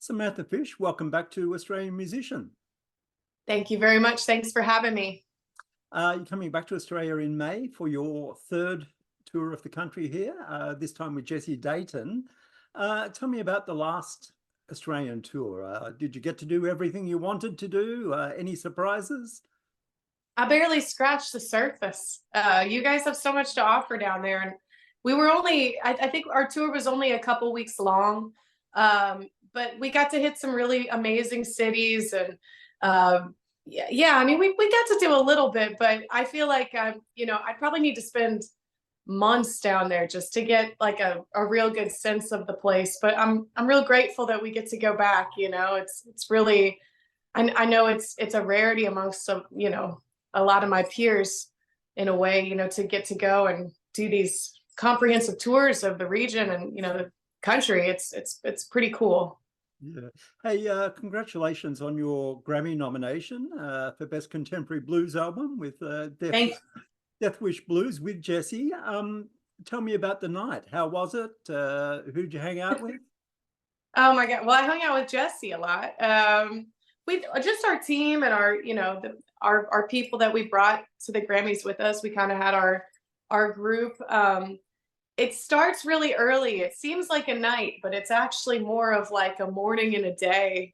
Samantha Fish, welcome back to Australian Musician. Thank you very much. Thanks for having me. You're coming back to Australia in May for your third tour of the country here, this time with Jesse Dayton. Tell me about the last Australian tour. Did you get to do everything you wanted to do? Any surprises? I barely scratched the surface. You guys have so much to offer down there. And we were only, I think our tour was only a couple weeks long. But we got to hit some really amazing cities. And yeah, I mean, we got to do a little bit, but I feel like, I probably need to spend months down there just to get like a real good sense of the place. But I'm real grateful that we get to go back. It's really, I know it's a rarity amongst some, a lot of my peers in a way, to get to go and do these comprehensive tours of the region and, the country. It's pretty cool. Yeah. Hey, congratulations on your Grammy nomination for Best Contemporary Blues Album with Death Wish Blues with Jesse. Tell me about the night. How was it? Who'd you hang out with? Oh my God. Well, I hung out with Jesse a lot. We just our team and our people that we brought to the Grammys with us. We kind of had our group. It starts really early. It seems like a night, but it's actually more of like a morning and a day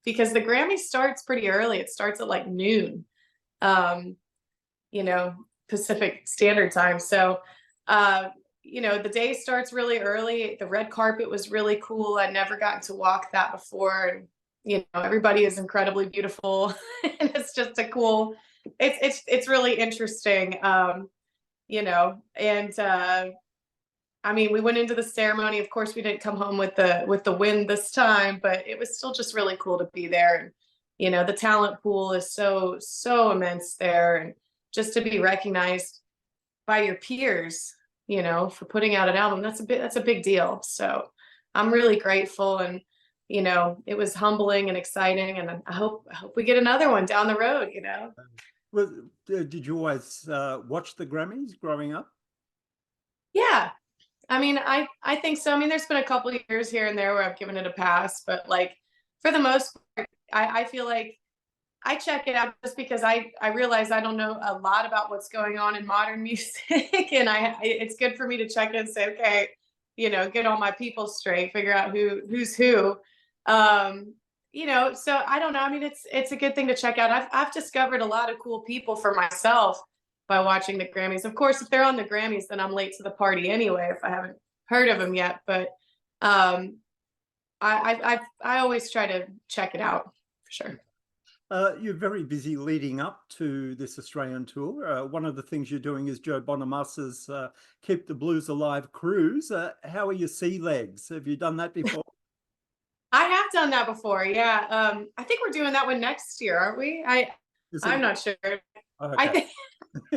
because the Grammy starts pretty early. It starts at like noon, Pacific Standard Time. So, the day starts really early. The red carpet was really cool. I'd never gotten to walk that before. And, everybody is incredibly beautiful. And it's just a cool, it's really interesting, I mean, we went into the ceremony. Of course, we didn't come home with the win this time, but it was still just really cool to be there. And, the talent pool is so immense there. And just to be recognized by your peers, for putting out an album, that's a big deal. So I'm really grateful. And, it was humbling and exciting. And I hope we get another one down the road, Well, did you always watch the Grammys growing up? Yeah. I mean, I think so. I mean, there's been a couple of years here and there where I've given it a pass, but like for the most part, I feel like I check it out just because I realize I don't know a lot about what's going on in modern music, and it's good for me to check in and say, okay, get all my people straight, figure out who's who. So I don't know. I mean, it's a good thing to check out. I've discovered a lot of cool people for myself by watching the Grammys. Of course, if they're on the Grammys, then I'm late to the party anyway, if I haven't heard of them yet. But I always try to check it out for sure. You're very busy leading up to this Australian tour. One of the things you're doing is Joe Bonamassa's Keep the Blues Alive cruise. How are your sea legs? Have you done that before? I have done that before, yeah. I think we're doing that one next year, aren't we? I'm not sure. Okay.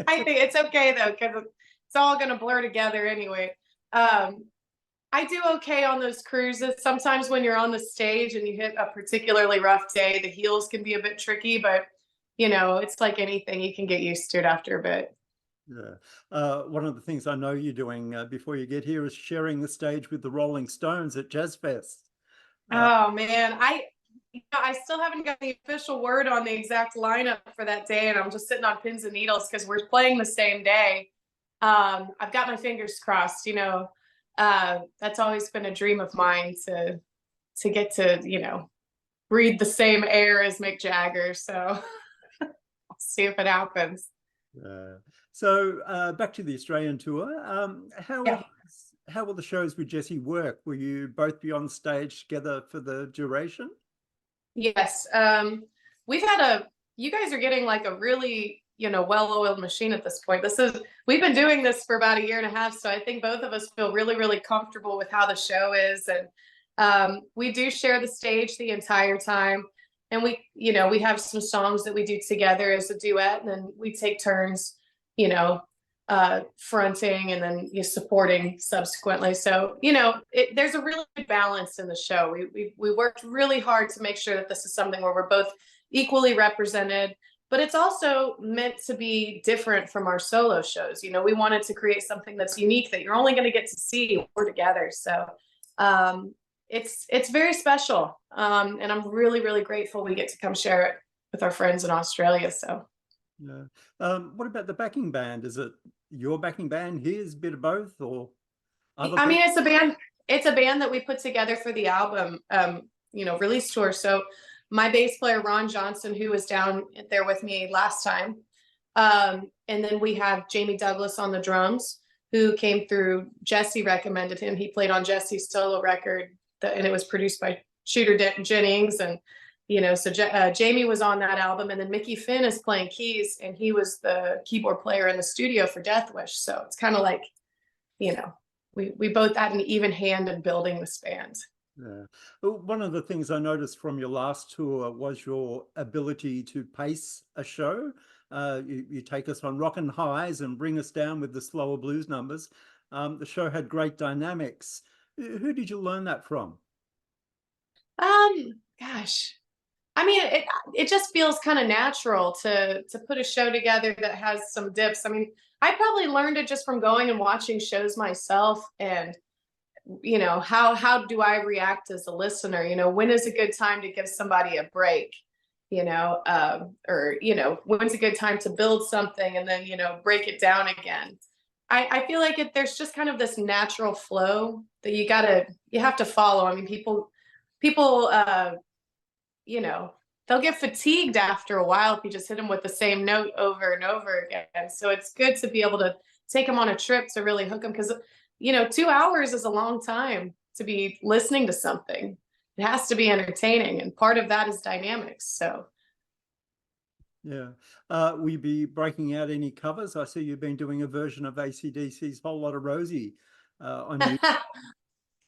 I think it's okay though, because it's all going to blur together anyway. I do okay on those cruises. Sometimes when you're on the stage and you hit a particularly rough day, the heels can be a bit tricky, but it's like anything, you can get used to it after a bit. Yeah. One of the things I know you're doing before you get here is sharing the stage with the Rolling Stones at JazzFest. Oh man, I still haven't got the official word on the exact lineup for that day, and I'm just sitting on pins and needles because we're playing the same day. I've got my fingers crossed. That's always been a dream of mine to get to breathe the same air as Mick Jagger. So I'll see if it happens. So back to the Australian tour. How will the shows with Jesse work? Will you both be on stage together for the duration? Yes. You guys are getting like a really, well-oiled machine at this point. We've been doing this for about 1.5 years. So I think both of us feel really, really comfortable with how the show is. And we do share the stage the entire time. And we have some songs that we do together as a duet, and then we take turns, fronting and then supporting subsequently. So, there's a really good balance in the show. We worked really hard to make sure that this is something where we're both equally represented, but it's also meant to be different from our solo shows. We wanted to create something that's unique that you're only going to get to see when we're together. So, it's very special. And I'm really, really grateful we get to come share it with our friends in Australia. So Yeah. What about the backing band? Is it your backing band here? Is a bit of both, or other I people? mean, it's a band that we put together for the album, release tour. So my bass player, Ron Johnson, who was down there with me last time. And then we have Jamie Douglas on the drums, who came through. Jesse recommended him. He played on Jesse's solo record, and it was produced by Shooter Jennings. And, so Jamie was on that album. And then Mickey Finn is playing keys, and he was the keyboard player in the studio for Death Wish. So it's kind of like, we both had an even hand in building this band. Yeah. Well, one of the things I noticed from your last tour was your ability to pace a show. You take us on rockin' highs and bring us down with the slower blues numbers. The show had great dynamics. Who did you learn that from? Gosh, I mean, it just feels kind of natural to put a show together that has some dips. I mean, I probably learned it just from going and watching shows myself, and how do I react as a listener? When is a good time to give somebody a break? Or when's a good time to build something and then break it down again. I feel like there's just kind of this natural flow that you have to follow. I mean, people they'll get fatigued after a while if you just hit them with the same note over and over again. So it's good to be able to take them on a trip to really hook them, because 2 hours is a long time to be listening to something. It has to be entertaining, and part of that is dynamics. So Yeah. Will you be breaking out any covers? I see you've been doing a version of AC/DC's Whole Lot of Rosie on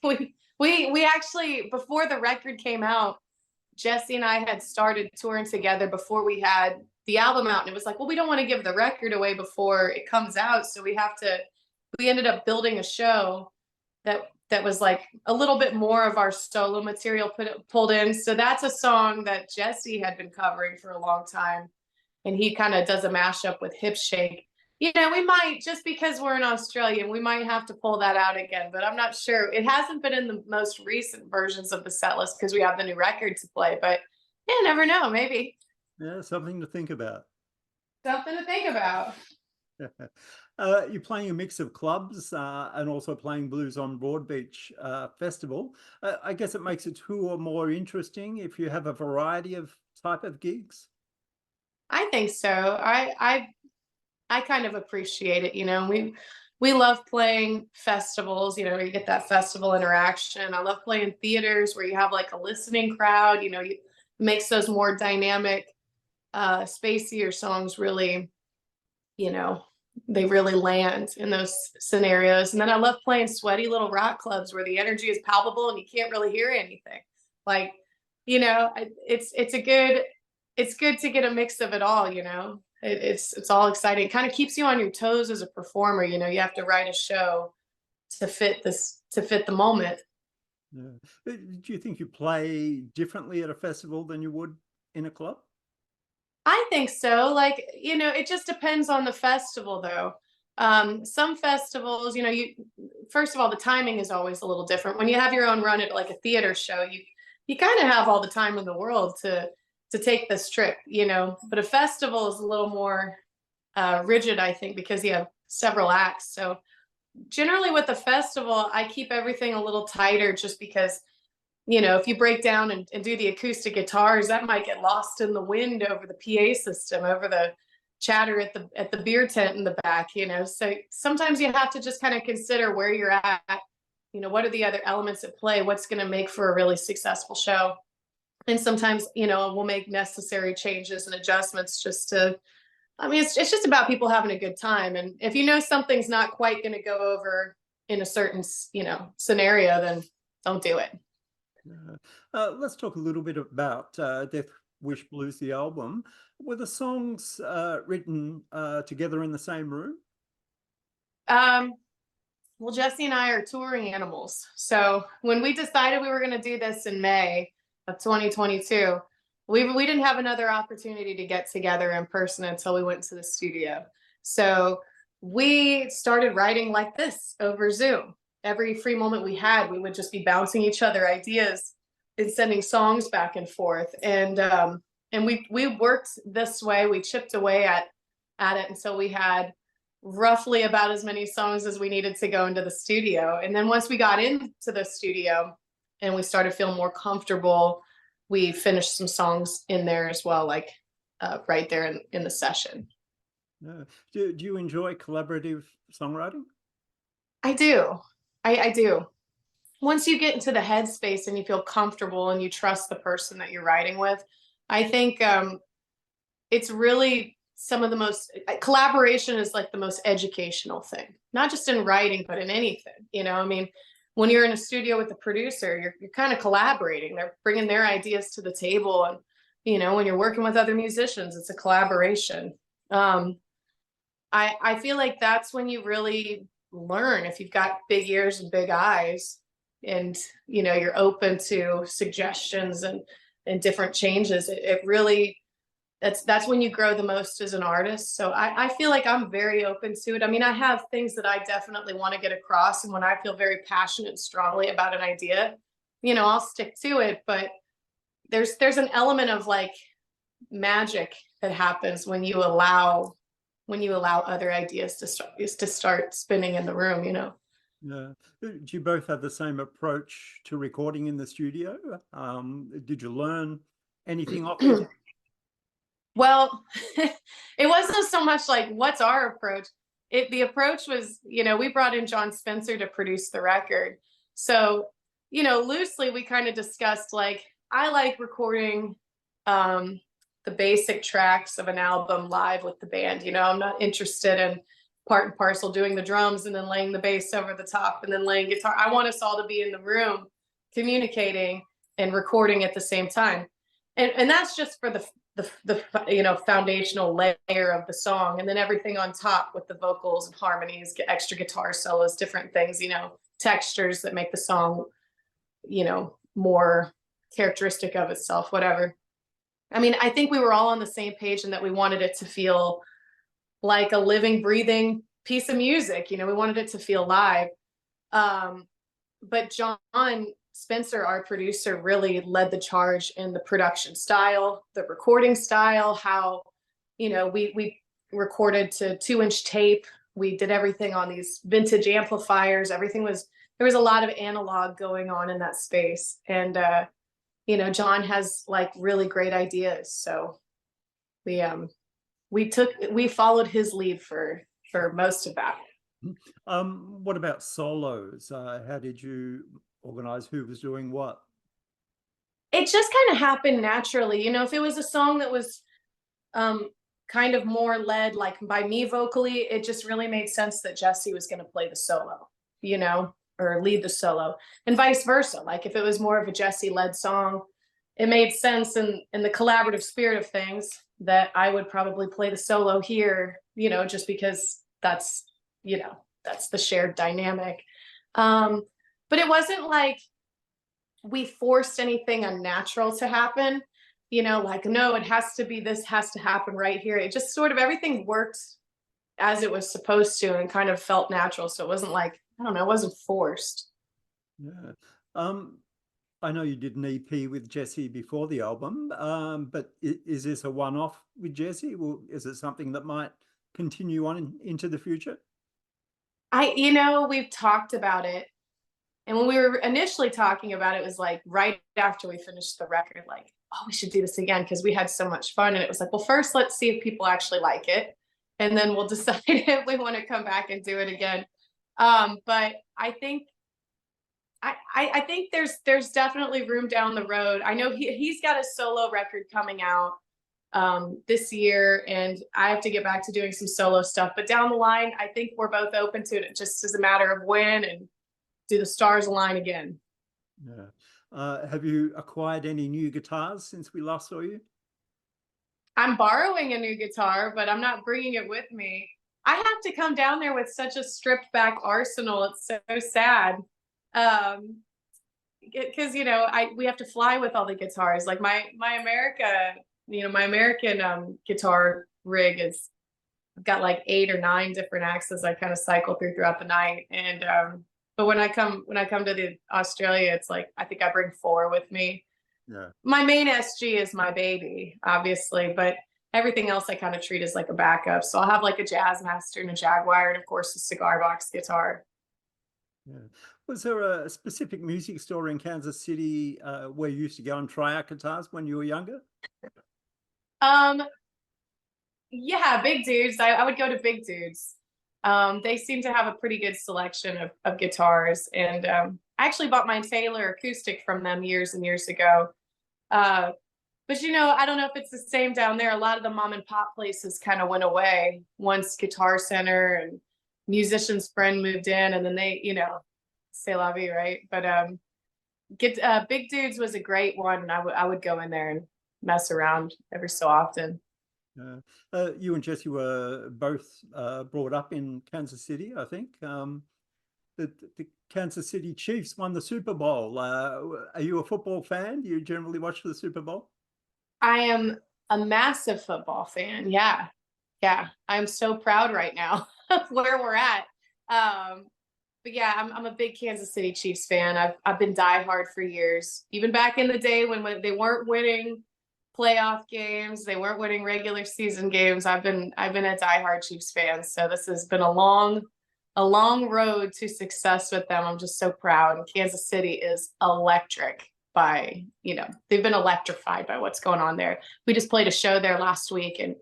you. we actually, before the record came out, Jesse and I had started touring together before we had the album out, and it was like, well, we don't want to give the record away before it comes out, so we ended up building a show that was like a little bit more of our solo material pulled in. So that's a song that Jesse had been covering for a long time, and he kind of does a mashup with Hip Shake. We might, just because we're in Australia, we might have to pull that out again, but I'm not sure. It hasn't been in the most recent versions of the set list because we have the new record to play, but yeah, never know, maybe. Yeah, something to think about. Something to think about. You're playing a mix of clubs and also playing Blues on Broadbeach Festival. I guess it makes a tour more interesting if you have a variety of type of gigs. I think so. I kind of appreciate it. We love playing festivals, where you get that festival interaction. I love playing theaters where you have like a listening crowd. It makes those more dynamic, spacier songs really, they really land in those scenarios. And then I love playing sweaty little rock clubs where the energy is palpable and you can't really hear anything. Like, it's good to get a mix of it all. It's all exciting. It kind of keeps you on your toes as a performer. You have to write a show to fit the moment. Yeah. Do you think you play differently at a festival than you would in a club? I think so. Like, it just depends on the festival, though. Some festivals, first of all, the timing is always a little different. When you have your own run at like a theater show, you kind of have all the time in the world to take this trip, but a festival is a little more rigid, I think, because you have several acts. So generally with the festival, I keep everything a little tighter just because, if you break down and do the acoustic guitars, that might get lost in the wind over the PA system, over the chatter at the beer tent in the back, So sometimes you have to just kind of consider where you're at, what are the other elements at play, what's going to make for a really successful show. And sometimes, we'll make necessary changes and adjustments it's just about people having a good time. And if something's not quite going to go over in a certain, scenario, then don't do it. Let's talk a little bit about Death Wish Blues, the album. Were the songs written together in the same room? Well, Jesse and I are touring animals. So when we decided we were going to do this in May of 2022, we didn't have another opportunity to get together in person until we went to the studio. So we started writing like this over Zoom. every free moment we had, we would just be bouncing each other ideas and sending songs back and forth. And we worked this way. We chipped away at it until we had roughly about as many songs as we needed to go into the studio. And then once we got into the studio and we started feeling more comfortable, we finished some songs in there as well, like right there in the session. Yeah. Do you enjoy collaborative songwriting? I do. I do. Once you get into the headspace and you feel comfortable and you trust the person that you're writing with, I think it's really some of the most, collaboration is like the most educational thing, not just in writing, but in anything. You know, I mean, when you're in a studio with the producer, you're kind of collaborating. They're bringing their ideas to the table. And, you know, when you're working with other musicians, it's a collaboration. I feel like that's when you really learn, if you've got big ears and big eyes and, you know, you're open to suggestions and different changes. It really, that's when you grow the most as an artist. So I feel like I'm very open to it. I mean, I have things that I definitely want to get across. And when I feel very passionate and strongly about an idea, you know, I'll stick to it. But there's an element of like magic that happens when you allow other ideas to start spinning in the room, you know. Yeah. Do you both have the same approach to recording in the studio? Did you learn anything off it? Well, it wasn't so much like, what's our approach? The approach was, you know, we brought in John Spencer to produce the record. So, you know, loosely we kind of discussed, like, I like recording the basic tracks of an album live with the band. You know, I'm not interested in part and parcel doing the drums and then laying the bass over the top and then laying guitar. I want us all to be in the room communicating and recording at the same time. And that's just for the you know, foundational layer of the song, and then everything on top with the vocals and harmonies, extra guitar solos, different things, you know, textures that make the song, you know, more characteristic of itself, whatever. I mean, I think we were all on the same page in that we wanted it to feel like a living, breathing piece of music. You know, we wanted it to feel live. But John Spencer, our producer, really led the charge in the production style, the recording style, how, you know, we recorded to 2-inch tape. We did everything on these vintage amplifiers. There was a lot of analog going on in that space. And, you know, John has like really great ideas. So we followed his lead for most of that. What about solos? How did you organize who was doing what? It just kind of happened naturally. You know, if it was a song that was kind of more led like by me vocally, it just really made sense that Jesse was going to play the solo, you know, or lead the solo, and vice versa. Like if it was more of a Jesse led song, it made sense in the collaborative spirit of things that I would probably play the solo here, you know, just because that's, you know, that's the shared dynamic. But it wasn't like we forced anything unnatural to happen, you know, like, no, it has to be, this has to happen right here. It just sort of, everything worked as it was supposed to and kind of felt natural. So it wasn't like, I don't know, it wasn't forced. Yeah. I know you did an EP with Jesse before the album, but is this a one-off with Jesse? Or is it something that might continue on into the future? You know, we've talked about it. And when we were initially talking about it, it was like right after we finished the record, like, oh, we should do this again because we had so much fun. And it was like, well, first, let's see if people actually like it. And then we'll decide if we want to come back and do it again. But I think I think there's definitely room down the road. I know he's got a solo record coming out this year, and I have to get back to doing some solo stuff. But down the line, I think we're both open to it. It just is a matter of when and do the stars align again. Yeah. Have you acquired any new guitars since we last saw you? I'm borrowing a new guitar, but I'm not bringing it with me. I have to come down there with such a stripped back arsenal. It's so sad. Because, you know, we have to fly with all the guitars. Like my American guitar rig is, I've got like 8 or 9 different axes I kind of cycle throughout the night. And But when I come to the Australia, it's like I think I bring 4 with me. Yeah. My main SG is my baby, obviously, but everything else I kind of treat as like a backup. So I'll have like a Jazz Master and a Jaguar, and of course a cigar box guitar. Yeah. Was there a specific music store in Kansas City where you used to go and try out guitars when you were younger? Um, yeah, Big Dudes. I would go to Big Dudes. They seem to have a pretty good selection of guitars, and I actually bought my Taylor acoustic from them years and years ago. But you know, I don't know if it's the same down there. A lot of the mom and pop places kind of went away once Guitar Center and Musician's Friend moved in, and then they, you know, c'est la vie, right? But Big Dudes was a great one, and I would go in there and mess around every so often. You and Jesse were both brought up in Kansas City, I think. The Kansas City Chiefs won the Super Bowl. Are you a football fan? Do you generally watch the Super Bowl? I am a massive football fan. Yeah. Yeah. I'm so proud right now of where we're at. But yeah, I'm a big Kansas City Chiefs fan. I've been diehard for years. Even back in the day when they weren't winning playoff games, they weren't winning regular season games. I've been a diehard Chiefs fan. So this has been a long road to success with them. I'm just so proud. And Kansas City is electric by, you know, they've been electrified by what's going on there. We just played a show there last week, and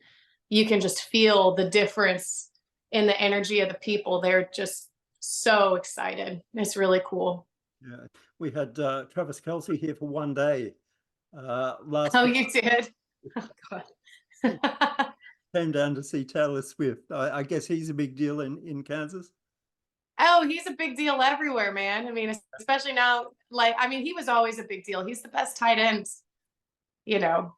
you can just feel the difference in the energy of the people. They're just so excited. It's really cool. Yeah, we had Travis Kelce here for one day last Oh, week. you did? Oh, God. Came down to see Taylor Swift. I guess he's a big deal in Kansas. Oh, he's a big deal everywhere, man. I mean, especially now, like, I mean, he was always a big deal. He's the best tight end, you know,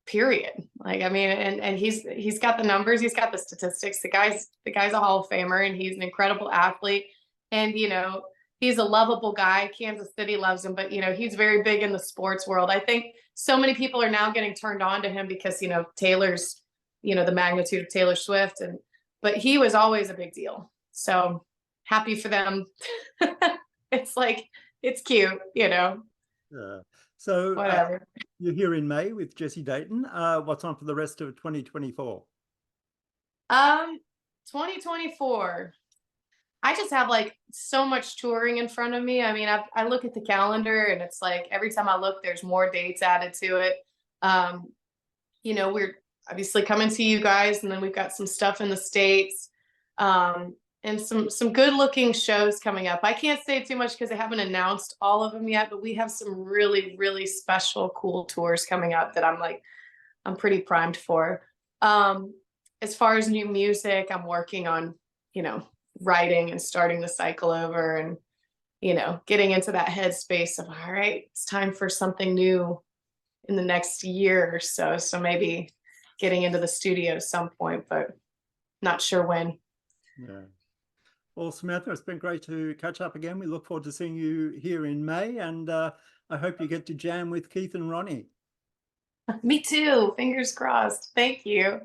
period. Like, I mean, and he's got the numbers, he's got the statistics. The guy's a Hall of Famer, and he's an incredible athlete. And, you know, he's a lovable guy. Kansas City loves him, but, you know, he's very big in the sports world. I think so many people are now getting turned on to him because, you know, Taylor's, you know, the magnitude of Taylor Swift, but he was always a big deal. So happy for them. It's like, it's cute, you know. So whatever. You're here in May with Jesse Dayton. What's on for the rest of 2024? 2024. I just have like so much touring in front of me. I mean, I look at the calendar, and it's like every time I look, there's more dates added to it. You know, we're obviously coming to you guys, and then we've got some stuff in the States. And some good looking shows coming up. I can't say too much because they haven't announced all of them yet, but we have some really, really special, cool tours coming up that I'm pretty primed for. As far as new music, I'm working on, you know, writing and starting the cycle over, and, you know, getting into that headspace of, all right, it's time for something new in the next year or so. So maybe getting into the studio at some point, but not sure when. Yeah. Well, Samantha, it's been great to catch up again. We look forward to seeing you here in May, and I hope you get to jam with Keith and Ronnie. Me too. Fingers crossed. Thank you.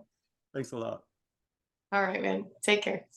Thanks a lot. All right, man. Take care.